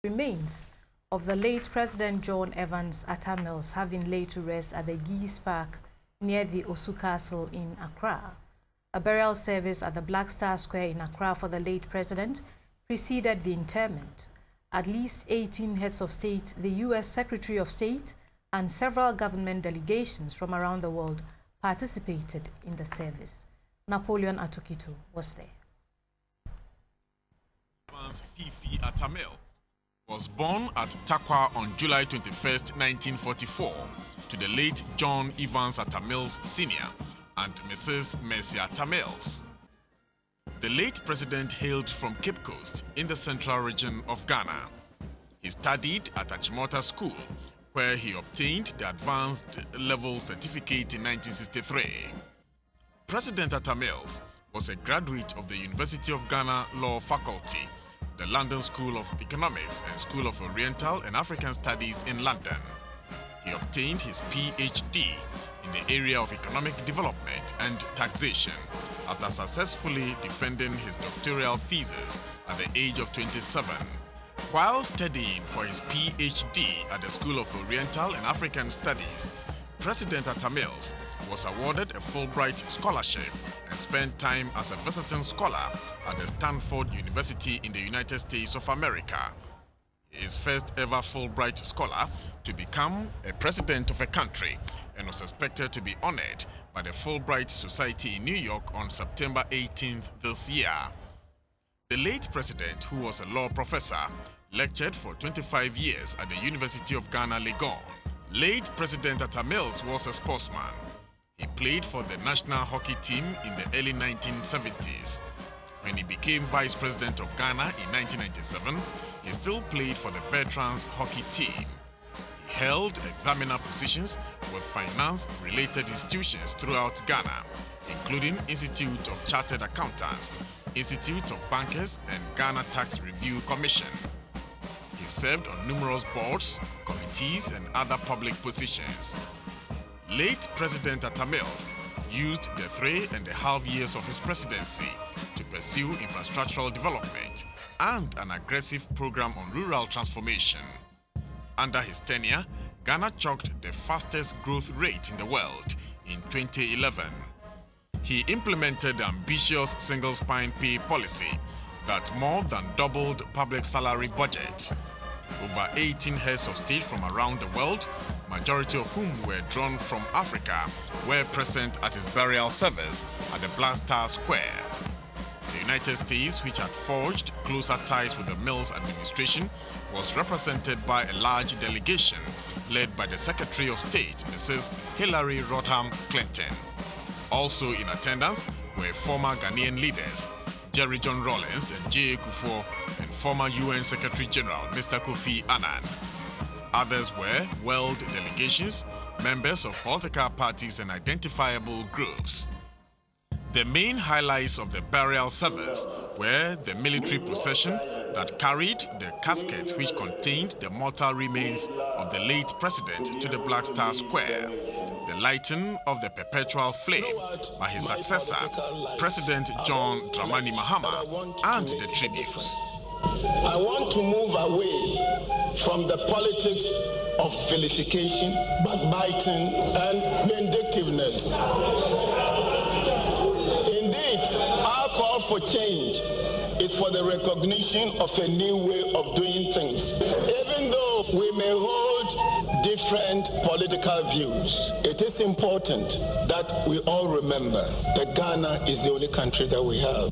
remains of the late President John Evans Atta Mills have been laid to rest at the Geese Park near the Osu Castle in Accra. A burial service at the Black Star Square in Accra for the late president preceded the interment. At least 18 heads of state, the U.S. Secretary of State, and several government delegations from around the world participated in the service. Napoleon Atukitu was there. Fifi Atta Mills was born at Takwa on July 21, 1944, to the late John Evans Atta Mills Sr. and Mrs. Mercy Atta Mills. The late president hailed from Cape Coast in the central region of Ghana. He studied at Achimota School, where he obtained the advanced level certificate in 1963. President Atta Mills was a graduate of the University of Ghana Law Faculty, the London School of Economics and School of Oriental and African Studies in London. He obtained his PhD in the area of economic development and taxation after successfully defending his doctoral thesis at the age of 27. While studying for his PhD at the School of Oriental and African Studies, President Atta Mills was awarded a Fulbright scholarship and spent time as a visiting scholar at the Stanford University in the United States of America. He is first ever Fulbright scholar to become a president of a country and was expected to be honored by the Fulbright Society in New York on September 18th this year. The late president, who was a law professor, lectured for 25 years at the University of Ghana, Legon. Late President Atta Mills was a sportsman. He played for the national hockey team in the early 1970s. When he became vice president of Ghana in 1997, he still played for the Veterans hockey team. He held examiner positions with finance-related institutions throughout Ghana, including Institute of Chartered Accountants, Institute of Bankers, and Ghana Tax Review Commission. He served on numerous boards, committees, and other public positions. Late President Atta Mills used the 3.5 years of his presidency to pursue infrastructural development and an aggressive program on rural transformation. Under his tenure, Ghana clocked the fastest growth rate in the world in 2011. He implemented the ambitious single-spine pay policy that more than doubled public salary budget. Over 18 heads of state from around the world, majority of whom were drawn from Africa, were present at his burial service at the Black Star Square. The United States, which had forged closer ties with the Mills administration, was represented by a large delegation led by the Secretary of State, Mrs. Hillary Rodham Clinton. Also in attendance were former Ghanaian leaders, Jerry John Rawlings and J.A. Kufuor, and former UN Secretary General, Mr. Kofi Annan. Others were world delegations, members of political parties and identifiable groups. The main highlights of the burial service were the military procession that carried the casket which contained the mortal remains of the late president to the Black Star Square, the lighting of the perpetual flame by his successor, President John Dramani Mahama, and the tributes. I want to move away from the politics of vilification, backbiting, and vindictiveness. Indeed, our call for change is for the recognition of a new way of doing things. Even though we may hold different political views, it is important that we all remember that Ghana is the only country that we have.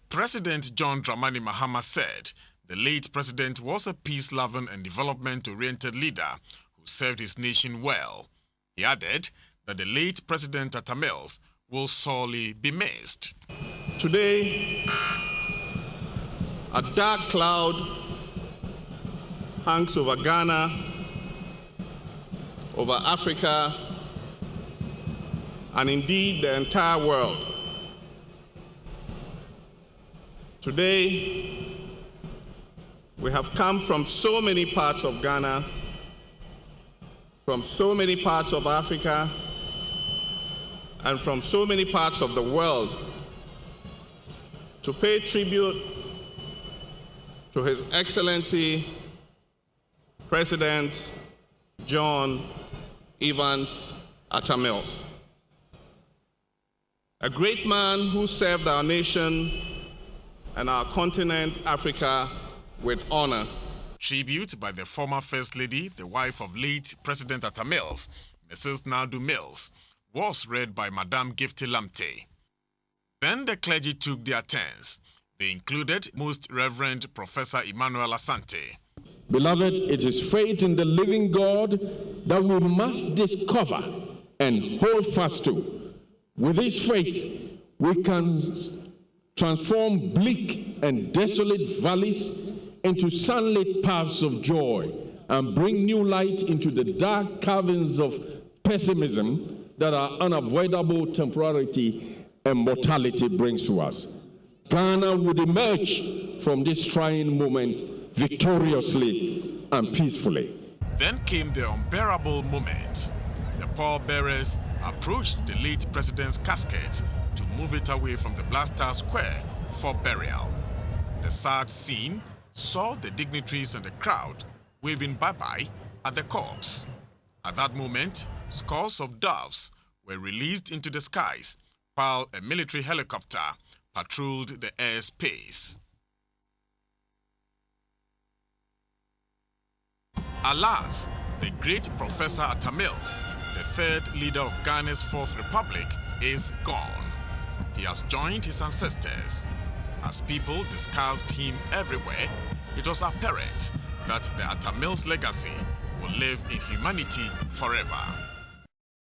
President John Dramani Mahama said the late president was a peace-loving and development-oriented leader who served his nation well. He added that the late President Atta Mills will sorely be missed. Today, a dark cloud hangs over Ghana, over Africa, and indeed the entire world. Today, we have come from so many parts of Ghana, from so many parts of Africa, and from so many parts of the world to pay tribute to His Excellency President John Evans Atta Mills, a great man who served our nation and our continent, Africa, with honor. Tribute by the former First Lady, the wife of late President Atta Mills, Mrs. Nadu Mills, was read by Madame Gifty Lamte. Then the clergy took their turns. They included Most Reverend Professor Emmanuel Asante. Beloved, it is faith in the living God that we must discover and hold fast to. With this faith, we can transform bleak and desolate valleys into sunlit paths of joy and bring new light into the dark caverns of pessimism that our unavoidable temporality and mortality brings to us. Ghana would emerge from this trying moment victoriously and peacefully. Then came the unbearable moment. The pallbearers approached the late president's casket to move it away from the Black Star Square for burial. The sad scene saw the dignitaries and the crowd waving bye-bye at the corpse. At that moment, scores of doves were released into the skies while a military helicopter patrolled the airspace. Alas, the great Professor Atta Mills, the third leader of Ghana's Fourth Republic, is gone. He has joined his ancestors. As people discussed him everywhere, it was apparent that the Atta Mills legacy will live in humanity forever.